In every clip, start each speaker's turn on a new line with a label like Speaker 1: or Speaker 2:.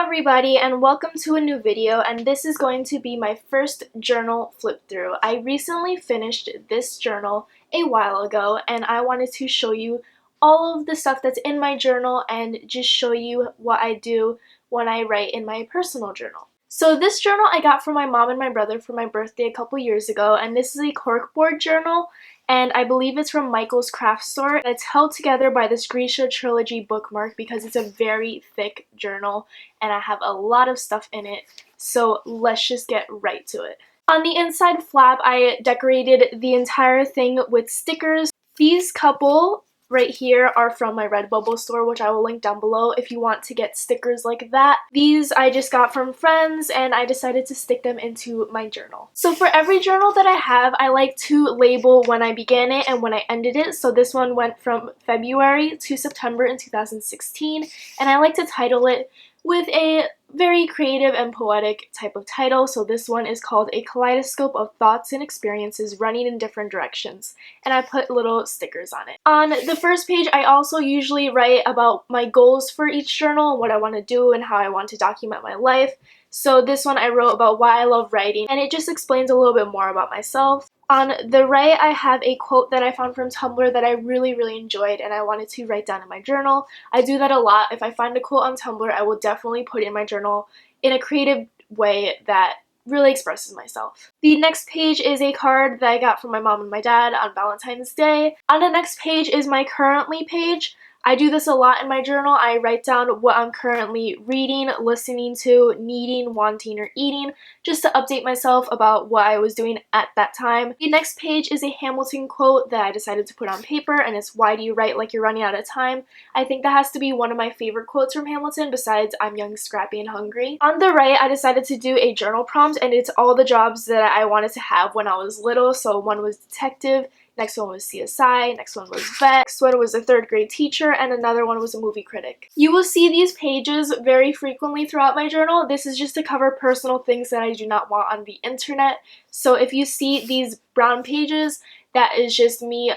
Speaker 1: everybody, and welcome to a new video, and this is going to be my first journal flip through. I recently finished this journal a while ago and I wanted to show you all of the stuff that's in my journal and just show you what I do when I write in my personal journal. So this journal I got from my mom and my brother for my birthday a couple years ago, and this is a corkboard journal, and I believe it's from Michael's Craft Store. It's held together by this Grisha Trilogy bookmark because it's a very thick journal and I have a lot of stuff in it, so let's just get right to it. On the inside flap, I decorated the entire thing with stickers. These couple right here are from my Redbubble store, which I will link down below if you want to get stickers like that. These I just got from friends and I decided to stick them into my journal. So for every journal that I have, I like to label when I began it and when I ended it. So this one went from February to September in 2016, and I like to title it with a very creative and poetic type of title. So this one is called A Kaleidoscope of Thoughts and Experiences Running in Different Directions, and I put little stickers on it. On the first page, I also usually write about my goals for each journal, what I want to do and how I want to document my life. So this one I wrote about why I love writing, and it just explains a little bit more about myself. On the right, I have a quote that I found from Tumblr that I really enjoyed and I wanted to write down in my journal. I do that a lot. If I find a quote on Tumblr, I will definitely put it in my journal in a creative way that really expresses myself. The next page is a card that I got from my mom and my dad on Valentine's Day. On the next page is my currently page. I do this a lot in my journal. I write down what I'm currently reading, listening to, needing, wanting, or eating, just to update myself about what I was doing at that time. The next page is a Hamilton quote that I decided to put on paper, and it's, "Why do you write like you're running out of time?" I think that has to be one of my favorite quotes from Hamilton, besides "I'm young, scrappy, and hungry." On the right, I decided to do a journal prompt, and it's all the jobs that I wanted to have when I was little. So one was detective, next one was CSI, next one was vet, next one was a third grade teacher, and another one was a movie critic. You will see these pages very frequently throughout my journal. This is just to cover personal things that I do not want on the internet. So if you see these brown pages, that is just me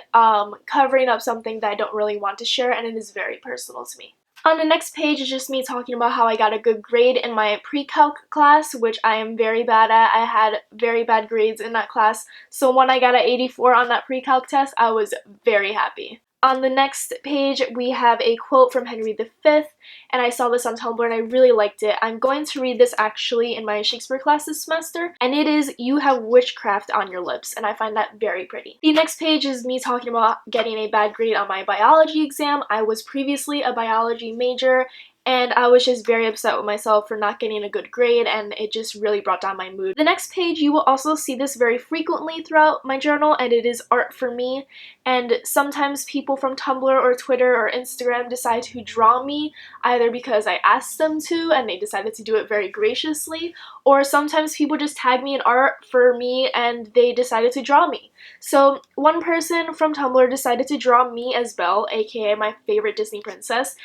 Speaker 1: covering up something that I don't really want to share, and it is very personal to me. On the next page is just me talking about how I got a good grade in my pre-calc class, which I am very bad at. I had very bad grades in that class, so when I got an 84 on that pre-calc test, I was very happy. On the next page, we have a quote from Henry V, and I saw this on Tumblr and I really liked it. I'm going to read this actually in my Shakespeare class this semester, and it is, "You have witchcraft on your lips," and I find that very pretty. The next page is me talking about getting a bad grade on my biology exam. I was previously a biology major, and I was just very upset with myself for not getting a good grade, and it just really brought down my mood. The next page, you will also see this very frequently throughout my journal, and it is art for me. And sometimes people from Tumblr or Twitter or Instagram decide to draw me, either because I asked them to and they decided to do it very graciously, or sometimes people just tag me in art for me and they decided to draw me. So one person from Tumblr decided to draw me as Belle, aka my favorite Disney princess,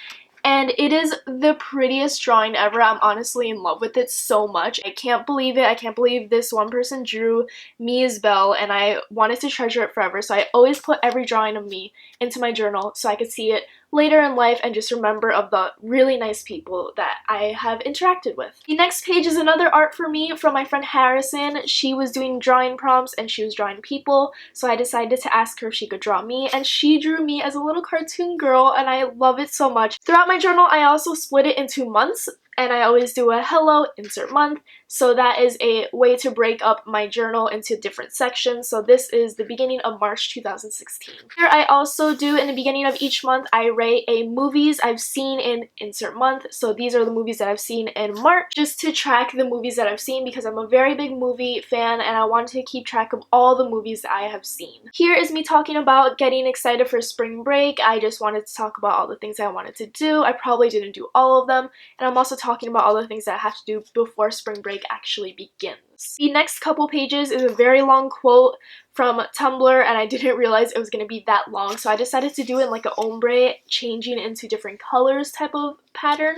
Speaker 1: and it is the prettiest drawing ever. I'm honestly in love with it so much. I can't believe it. I can't believe this one person drew me as Belle, and I wanted to treasure it forever. So I always put every drawing of me into my journal so I could see it later in life and just remember of the really nice people that I have interacted with. The next page is another art for me from my friend Harrison. She was doing drawing prompts and she was drawing people, so I decided to ask her if she could draw me, and she drew me as a little cartoon girl, and I love it so much. Throughout my journal, I also split it into months, and I always do a hello, insert month, so that is a way to break up my journal into different sections. So this is the beginning of March 2016. Here I also do, in the beginning of each month, I rate a movies I've seen in insert month. So these are the movies that I've seen in March, just to track the movies that I've seen because I'm a very big movie fan and I want to keep track of all the movies that I have seen. Here is me talking about getting excited for spring break. I just wanted to talk about all the things I wanted to do. I probably didn't do all of them, and I'm also talking about all the things that I have to do before spring break actually begins. things. The next couple pages is a very long quote from Tumblr, and I didn't realize it was going to be that long, so I decided to do it in like an ombre, changing into different colors type of pattern,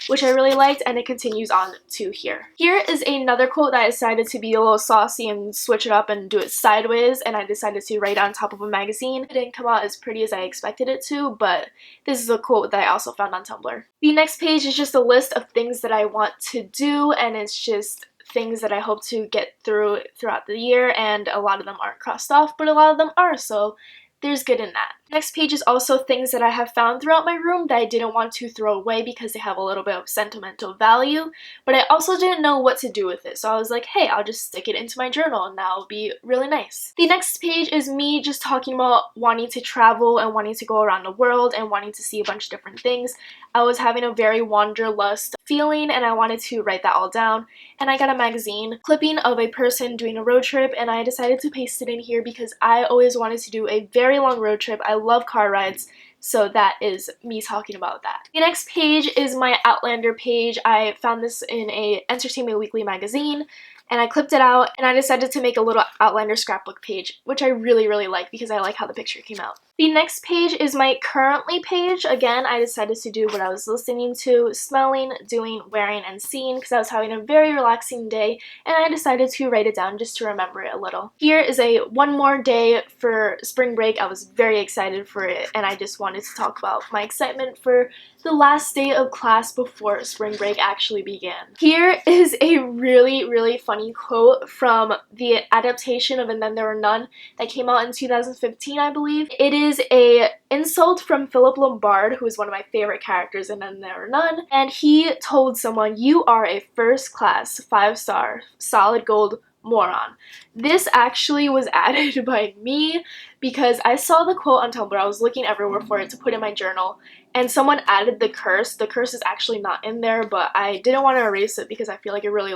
Speaker 1: which I really liked, and it continues on to here. Here is another quote that I decided to be a little saucy and switch it up and do it sideways, and I decided to write on top of a magazine. It didn't come out as pretty as I expected it to, but this is a quote that I also found on Tumblr. The next page is just a list of things that I want to do, and it's just things that I hope to get throughout the year, and a lot of them aren't crossed off, but a lot of them are, so there's good in that. Next page is also things that I have found throughout my room that I didn't want to throw away because they have a little bit of sentimental value, but I also didn't know what to do with it, so I was like, hey, I'll just stick it into my journal and that'll be really nice. The next page is me just talking about wanting to travel and wanting to go around the world and wanting to see a bunch of different things. I was having a very wanderlust feeling, and I wanted to write that all down, and I got a magazine clipping of a person doing a road trip, and I decided to paste it in here because I always wanted to do a very long road trip. I love car rides, so that is me talking about that. The next page is my Outlander page. I found this in a Entertainment Weekly magazine, and I clipped it out, and I decided to make a little Outlander scrapbook page, which I really like because I like how the picture came out. The next page is my currently page. Again, I decided to do what I was listening to, smelling, doing, wearing, and seeing because I was having a very relaxing day, and I decided to write it down just to remember it a little. Here is a one more day for spring break. I was very excited for it, and I just wanted to talk about my excitement for the last day of class before spring break actually began. Here is a really funny quote from the adaptation of And Then There Were None that came out in 2015, I believe. It is a insult from Philip Lombard, who is one of my favorite characters in And There Were None, and he told someone, "You are a first-class, 5-star, solid gold moron." This actually was added by me because I saw the quote on Tumblr. I was looking everywhere for it to put in my journal, and someone added the curse. The curse is actually not in there, but I didn't want to erase it because I feel like it really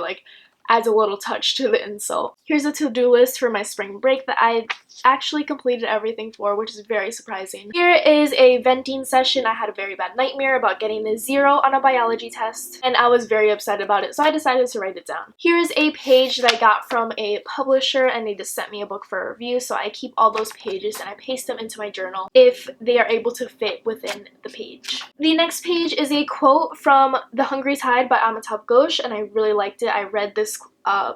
Speaker 1: adds a little touch to the insult. Here's a to-do list for my spring break that I actually completed everything for, which is very surprising. Here is a venting session. I had a very bad nightmare about getting a 0 on a biology test, and I was very upset about it, so I decided to write it down. Here's a page that I got from a publisher, and they just sent me a book for a review, so I keep all those pages and I paste them into my journal if they are able to fit within the page. The next page is a quote from The Hungry Tide by Amitav Ghosh, and I really liked it. I read this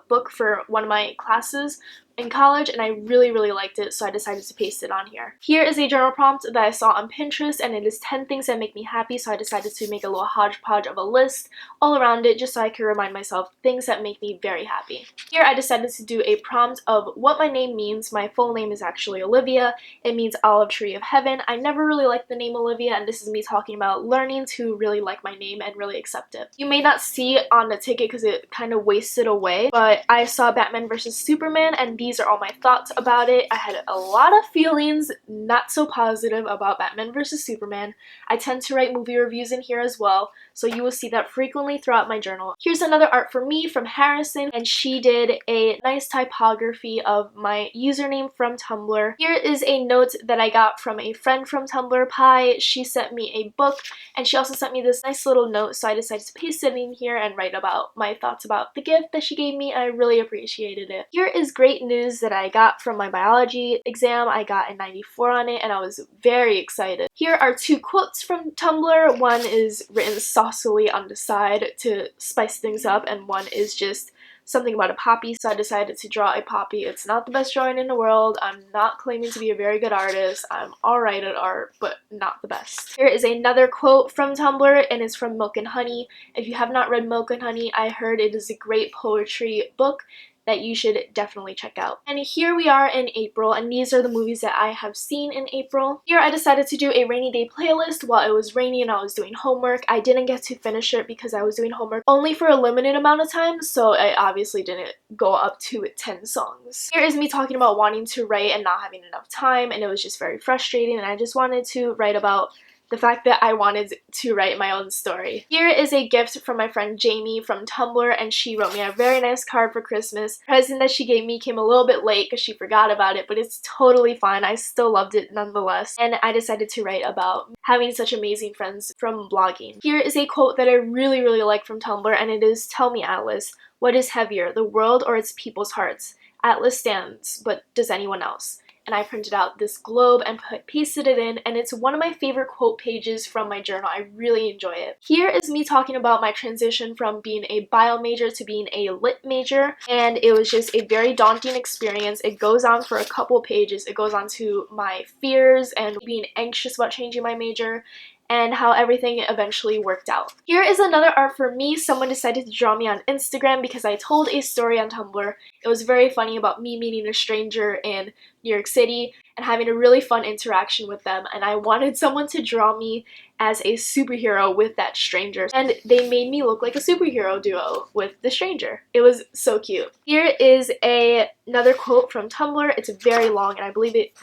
Speaker 1: book for one of my classes in college, and I really liked it, so I decided to paste it on here. Here is a journal prompt that I saw on Pinterest, and it is 10 things that make me happy, so I decided to make a little hodgepodge of a list all around it just so I can remind myself things that make me very happy. Here I decided to do a prompt of what my name means. My full name is actually Olivia. It means Olive Tree of Heaven. I never really liked the name Olivia, and this is me talking about learning to really like my name and really accept it. You may not see it on the ticket because it kind of wasted away, but I saw Batman vs. Superman, and these are all my thoughts about it. I had a lot of feelings, not so positive, about Batman vs. Superman. I tend to write movie reviews in here as well, so you will see that frequently throughout my journal. Here's another art for me from Harrison, and she did a nice typography of my username from Tumblr. Here is a note that I got from a friend from Tumblr, Pi. She sent me a book, and she also sent me this nice little note, so I decided to paste it in here and write about my thoughts about the gift that she gave me. I really appreciated it. Here is great news that I got from my biology exam. I got a 94 on it, and I was very excited. Here are 2 quotes from Tumblr. One is written saucily on the side to spice things up, and one is just something about a poppy, so I decided to draw a poppy. It's not the best drawing in the world. I'm not claiming to be a very good artist. I'm alright at art, but not the best. Here is another quote from Tumblr, and it's from Milk and Honey. If you have not read Milk and Honey, I heard it is a great poetry book that you should definitely check out. And here we are in April, and these are the movies that I have seen in April. Here I decided to do a rainy day playlist while it was rainy and I was doing homework. I didn't get to finish it because I was doing homework only for a limited amount of time, so I obviously didn't go up to 10 songs. Here is me talking about wanting to write and not having enough time, and it was just very frustrating, and I just wanted to write about the fact that I wanted to write my own story. Here is a gift from my friend Jamie from Tumblr, and she wrote me a very nice card for Christmas. The present that she gave me came a little bit late because she forgot about it, but it's totally fine. I still loved it nonetheless, and I decided to write about having such amazing friends from blogging. Here is a quote that I really, really like from Tumblr, and it is, "Tell me, Atlas, what is heavier, the world or its people's hearts? Atlas stands, but does anyone else?" And I printed out this globe and pasted it in, and it's one of my favorite quote pages from my journal. I really enjoy it. Here is me talking about my transition from being a bio major to being a lit major, and it was just a very daunting experience. It goes on for a couple pages. It goes on to my fears and being anxious about changing my major, and how everything eventually worked out. Here is another art for me. Someone decided to draw me on Instagram because I told a story on Tumblr. It was very funny about me meeting a stranger in New York City and having a really fun interaction with them, and I wanted someone to draw me as a superhero with that stranger, and they made me look like a superhero duo with the stranger. It was so cute. Here is another quote from Tumblr. It's very long, and I believe it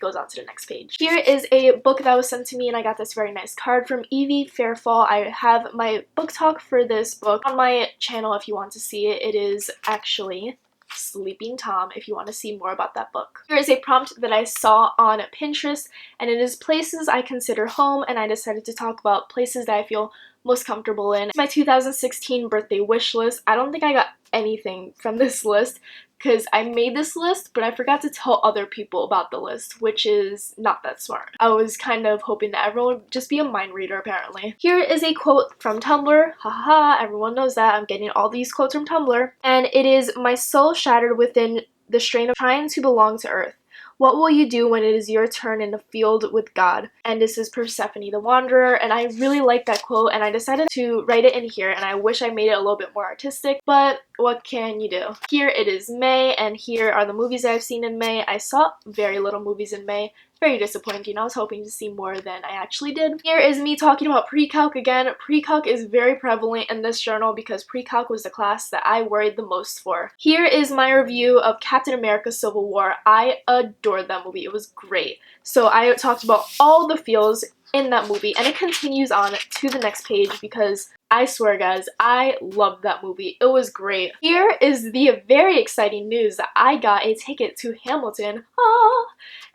Speaker 1: goes on to the next page. Here is a book that was sent to me, and I got this very nice card from Evie Fairfall. I have my book talk for this book on my channel if you want to see it. It is actually Sleeping Tom if you want to see more about that book. Here is a prompt that I saw on Pinterest, and it is places I consider home, and I decided to talk about places that I feel most comfortable in. My 2016 birthday wish list. I don't think I got anything from this list because I made this list, but I forgot to tell other people about the list, which is not that smart. I was kind of hoping that everyone would just be a mind reader, apparently. Here is a quote from Tumblr. Haha, everyone knows that. I'm getting all these quotes from Tumblr. And it is, "My soul shattered within the strain of trying to belong to Earth. What will you do when it is your turn in the field with God?" And this is Persephone the Wanderer, and I really like that quote, and I decided to write it in here, and I wish I made it a little bit more artistic, but what can you do? Here it is May, and here are the movies I've seen in May. I saw very little movies in May. Very disappointing. I was hoping to see more than I actually did. Here is me talking about pre-calc again. Pre-calc is very prevalent in this journal because pre-calc was the class that I worried the most for. Here is my review of Captain America Civil War. I adored that movie. It was great. So I talked about all the feels in that movie, and it continues on to the next page because I swear, guys, I loved that movie. It was great. Here is the very exciting news that I got a ticket to Hamilton.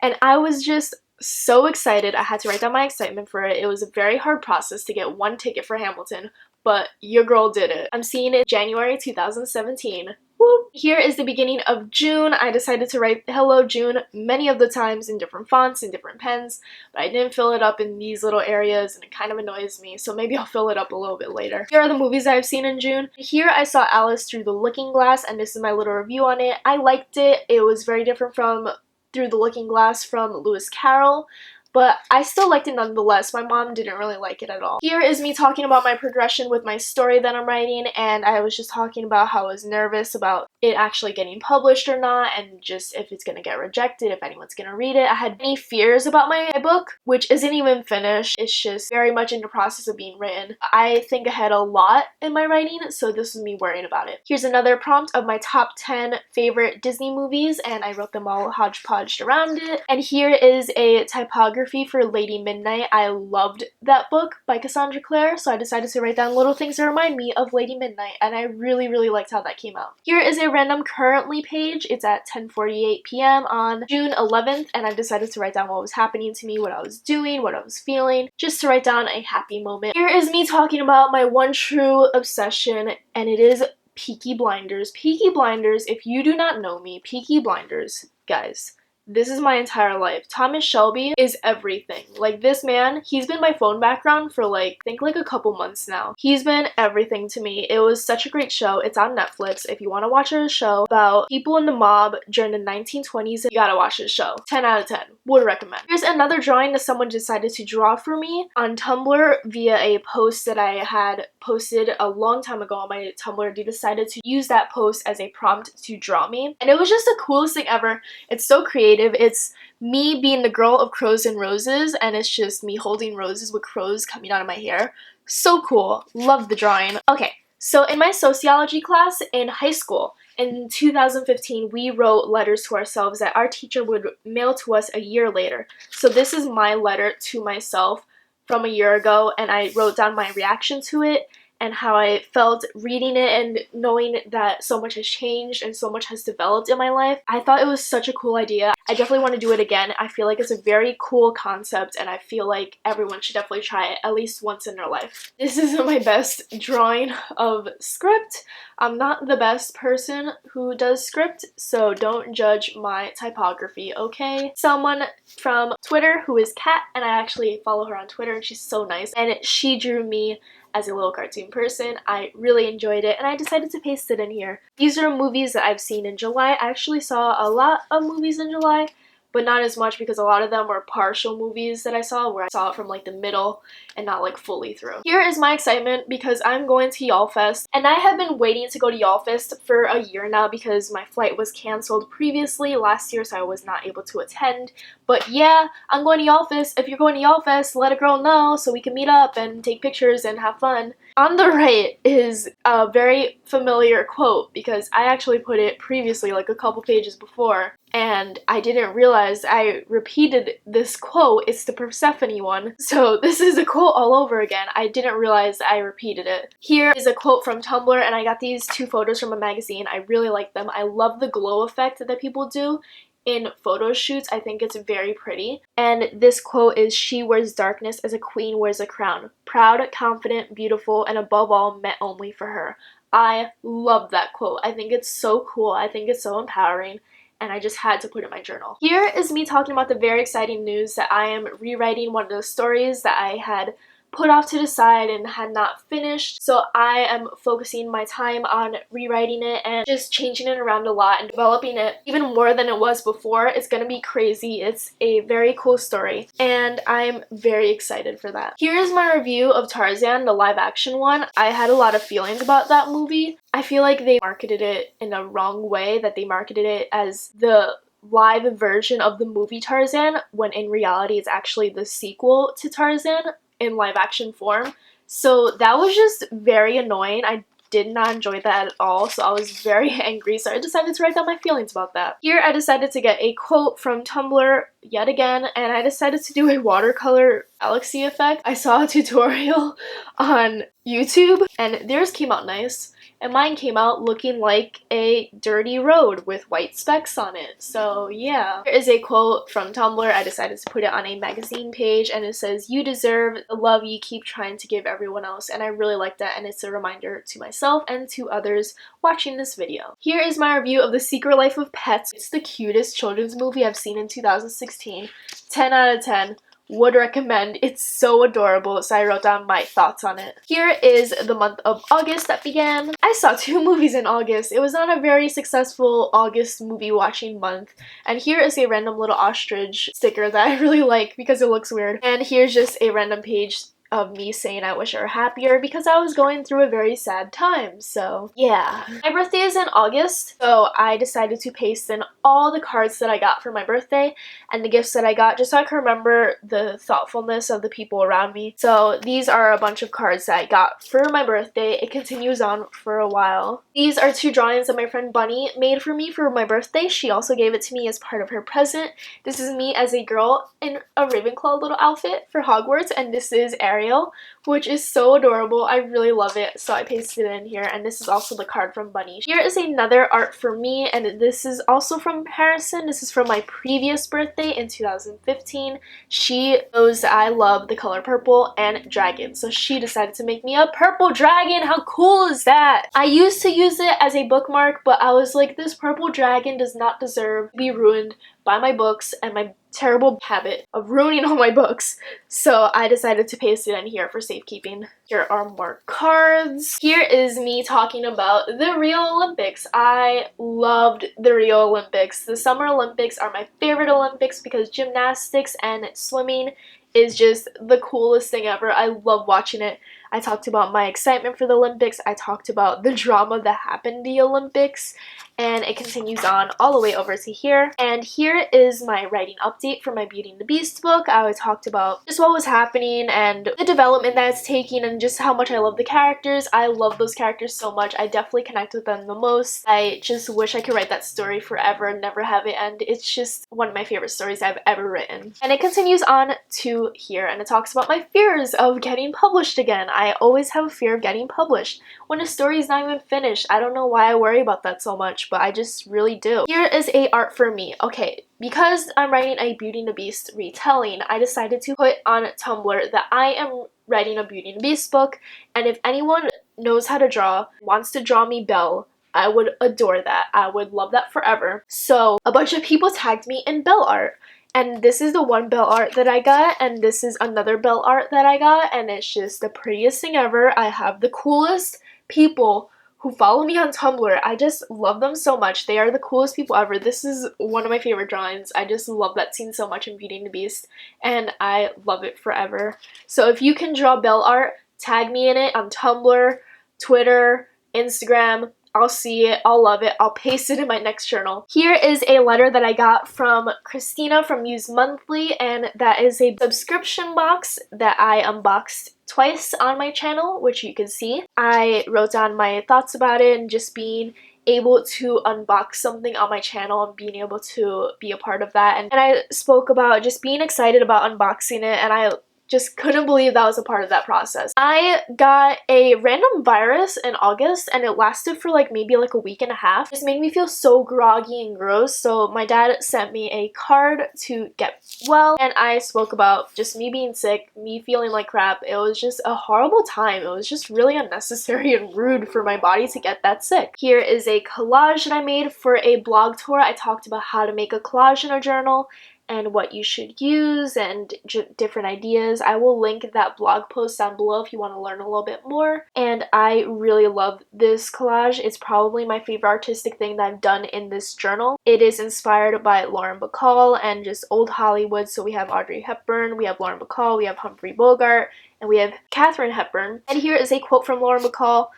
Speaker 1: And I was just so excited. I had to write down my excitement for it. It was a very hard process to get one ticket for Hamilton, but your girl did it. I'm seeing it January 2017. Woo. Here is the beginning of June. I decided to write Hello June many of the times in different fonts and different pens, but I didn't fill it up in these little areas, and it kind of annoys me, so maybe I'll fill it up a little bit later. Here are the movies I've seen in June. Here I saw Alice Through the Looking Glass, and this is my little review on it. I liked it. It was very different from Through the Looking Glass from Lewis Carroll, but I still liked it nonetheless. My mom didn't really like it at all. Here is me talking about my progression with my story that I'm writing, and I was just talking about how I was nervous about it actually getting published or not, and just if it's gonna get rejected, if anyone's gonna read it. I had many fears about my book, which isn't even finished. It's just very much in the process of being written. I think ahead a lot in my writing, so this was me worrying about it. Here's another prompt of my top 10 favorite Disney movies, and I wrote them all hodgepodged around it. And here is a typography for Lady Midnight. I loved that book by Cassandra Clare, so I decided to write down little things that remind me of Lady Midnight, and I really, really liked how that came out. Here is a random currently page. It's at 10:48 p.m. on June 11th, and I decided to write down what was happening to me, what I was doing, what I was feeling, just to write down a happy moment. Here is me talking about my one true obsession, and it is Peaky Blinders. Peaky Blinders, if you do not know me, Peaky Blinders, guys, this is my entire life. Thomas Shelby is everything. Like, this man, he's been my phone background for I think a couple months now. He's been everything to me. It was such a great show. It's on Netflix. If you want to watch a show about people in the mob during the 1920s, you gotta watch this show. 10 out of 10. Would recommend. Here's another drawing that someone decided to draw for me on Tumblr via a post that I had posted a long time ago on my Tumblr. They decided to use that post as a prompt to draw me, and it was just the coolest thing ever. It's so creative. It's me being the girl of crows and roses, and it's just me holding roses with crows coming out of my hair. So cool. Love the drawing. Okay, so in my sociology class in high school, in 2015, we wrote letters to ourselves that our teacher would mail to us a year later. So this is my letter to myself from a year ago, and I wrote down my reaction to it and how I felt reading it and knowing that so much has changed and so much has developed in my life. I thought it was such a cool idea. I definitely want to do it again. I feel like it's a very cool concept, and I feel like everyone should definitely try it at least once in their life. This isn't my best drawing of script. I'm not the best person who does script, so don't judge my typography, okay? Someone from Twitter who is Kat, and I actually follow her on Twitter, and she's so nice, and she drew me as a little cartoon person. I really enjoyed it, and I decided to paste it in here. These are movies that I've seen in July. I actually saw a lot of movies in July, but not as much because a lot of them were partial movies that I saw, where I saw it from like the middle and not like fully through. Here is my excitement because I'm going to YALLFest, and I have been waiting to go to YALLFest for a year now because my flight was canceled previously last year, so I was not able to attend. But yeah, I'm going to YALLFest. If you're going to YALLFest, let a girl know so we can meet up and take pictures and have fun. On the right is a very familiar quote because I actually put it previously, like a couple pages before, and I didn't realize I repeated this quote. It's the Persephone one. So this is a quote all over again. I didn't realize I repeated it. Here is a quote from Tumblr, and I got these two photos from a magazine. I really like them. I love the glow effect that people do in photo shoots. I think it's very pretty. And this quote is, "She wears darkness as a queen wears a crown. Proud, confident, beautiful, and above all, meant only for her." I love that quote. I think it's so cool. I think it's so empowering, and I just had to put it in my journal. Here is me talking about the very exciting news that I am rewriting one of the stories that I had put off to the side and had not finished. So I am focusing my time on rewriting it and just changing it around a lot and developing it even more than it was before. It's gonna be crazy. It's a very cool story, and I'm very excited for that. Here's my review of Tarzan, the live action one. I had a lot of feelings about that movie. I feel like they marketed it in a wrong way, that they marketed it as the live version of the movie Tarzan, when in reality it's actually the sequel to Tarzan in live action form. So that was just very annoying. I did not enjoy that at all, so I was very angry, so I decided to write down my feelings about that. Here I decided to get a quote from Tumblr yet again, and I decided to do a watercolor galaxy effect. I saw a tutorial on YouTube, and theirs came out nice, and mine came out looking like a dirty road with white specks on it. So yeah. There is a quote from Tumblr. I decided to put it on a magazine page, and it says, "You deserve the love you keep trying to give everyone else." And I really like that, and it's a reminder to myself and to others watching this video. Here is my review of The Secret Life of Pets. It's the cutest children's movie I've seen in 2016. 10 out of 10. Would recommend. It's so adorable, so I wrote down my thoughts on it. Here is the month of August that began. I saw 2 movies in August. It was not a very successful August movie watching month. And here is a random little ostrich sticker that I really like because it looks weird. And here's just a random page of me saying I wish I were happier because I was going through a very sad time. So yeah. My birthday is in August, so I decided to paste in all the cards that I got for my birthday and the gifts that I got, just so I can remember the thoughtfulness of the people around me. So these are a bunch of cards that I got for my birthday. It continues on for a while. These are 2 drawings that my friend Bunny made for me for my birthday. She also gave it to me as part of her present. This is me as a girl in a Ravenclaw little outfit for Hogwarts, and this is Ariel, which is so adorable. I really love it, so I pasted it in here, and this is also the card from Bunny. Here is another art for me, and this is also from Harrison. This is from my previous birthday in 2015. She knows that I love the color purple and dragons, so she decided to make me a purple dragon. How cool is that? I used to use it as a bookmark, but I was like, this purple dragon does not deserve to be ruined by my books and my terrible habit of ruining all my books. So I decided to paste it in here for safekeeping. Here are more cards. Here is me talking about the Rio Olympics. I loved the Rio Olympics. The Summer Olympics are my favorite Olympics because gymnastics and swimming is just the coolest thing ever. I love watching it. I talked about my excitement for the Olympics. I talked about the drama that happened in the Olympics. and it continues on all the way over to here. And here is my writing update for my Beauty and the Beast book. I talked about just what was happening and the development that it's taking and just how much I love the characters. I love those characters so much. I definitely connect with them the most. I just wish I could write that story forever and never have it end. It's just one of my favorite stories I've ever written. And it continues on to here, and it talks about my fears of getting published again. I always have a fear of getting published when a story is not even finished. I don't know why I worry about that so much, but I just really do. Here is a art for me. Okay, because I'm writing a Beauty and the Beast retelling, I decided to put on Tumblr that I am writing a Beauty and the Beast book, and if anyone knows how to draw, wants to draw me Belle, I would adore that. I would love that forever. So a bunch of people tagged me in Belle art. And this is the one Belle art that I got, and this is another Belle art that I got, and it's just the prettiest thing ever. I have the coolest people who follow me on Tumblr. I just love them so much. They are the coolest people ever. This is one of my favorite drawings. I just love that scene so much in Beauty and the Beast, and I love it forever. So if you can draw Belle art, tag me in it on Tumblr, Twitter, Instagram. I'll see it, I'll love it, I'll paste it in my next journal. Here is a letter that I got from Christina from Muse Monthly, and that is a subscription box that I unboxed twice on my channel, which you can see. I wrote down my thoughts about it and just being able to unbox something on my channel and being able to be a part of that. And I spoke about just being excited about unboxing it, and I just couldn't believe that was a part of that process. I got a random virus in August, and it lasted for maybe a week and a half. It just made me feel so groggy and gross, so my dad sent me a card to get well, and I spoke about just me being sick, me feeling like crap. It was just a horrible time. It was just really unnecessary and rude for my body to get that sick. Here is a collage that I made for a blog tour. I talked about how to make a collage in a journal and what you should use and different ideas. I will link that blog post down below if you want to learn a little bit more. And I really love this collage. It's probably my favorite artistic thing that I've done in this journal. It is inspired by Lauren Bacall and just old Hollywood. So we have Audrey Hepburn, we have Lauren Bacall, we have Humphrey Bogart, and we have Katharine Hepburn. And here is a quote from Lauren Bacall.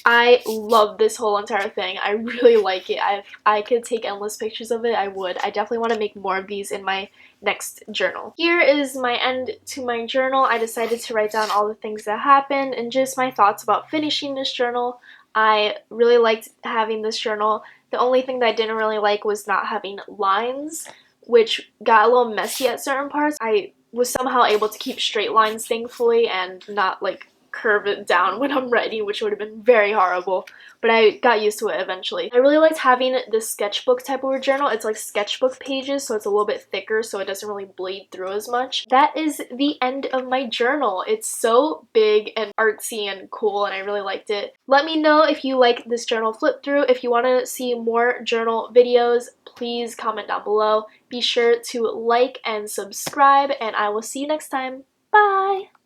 Speaker 1: I love this whole entire thing. I really like it. If I could take endless pictures of it, I would. I definitely want to make more of these in my next journal. Here is my end to my journal. I decided to write down all the things that happened and just my thoughts about finishing this journal. I really liked having this journal. The only thing that I didn't really like was not having lines, which got a little messy at certain parts. I was somehow able to keep straight lines, thankfully, and not curve it down when I'm writing, which would have been very horrible, but I got used to it eventually. I really liked having this sketchbook type of a journal. It's like sketchbook pages, so it's a little bit thicker, so it doesn't really bleed through as much. That is the end of my journal. It's so big and artsy and cool, and I really liked it. Let me know if you like this journal flip through. If you want to see more journal videos, please comment down below. Be sure to like and subscribe, and I will see you next time. Bye!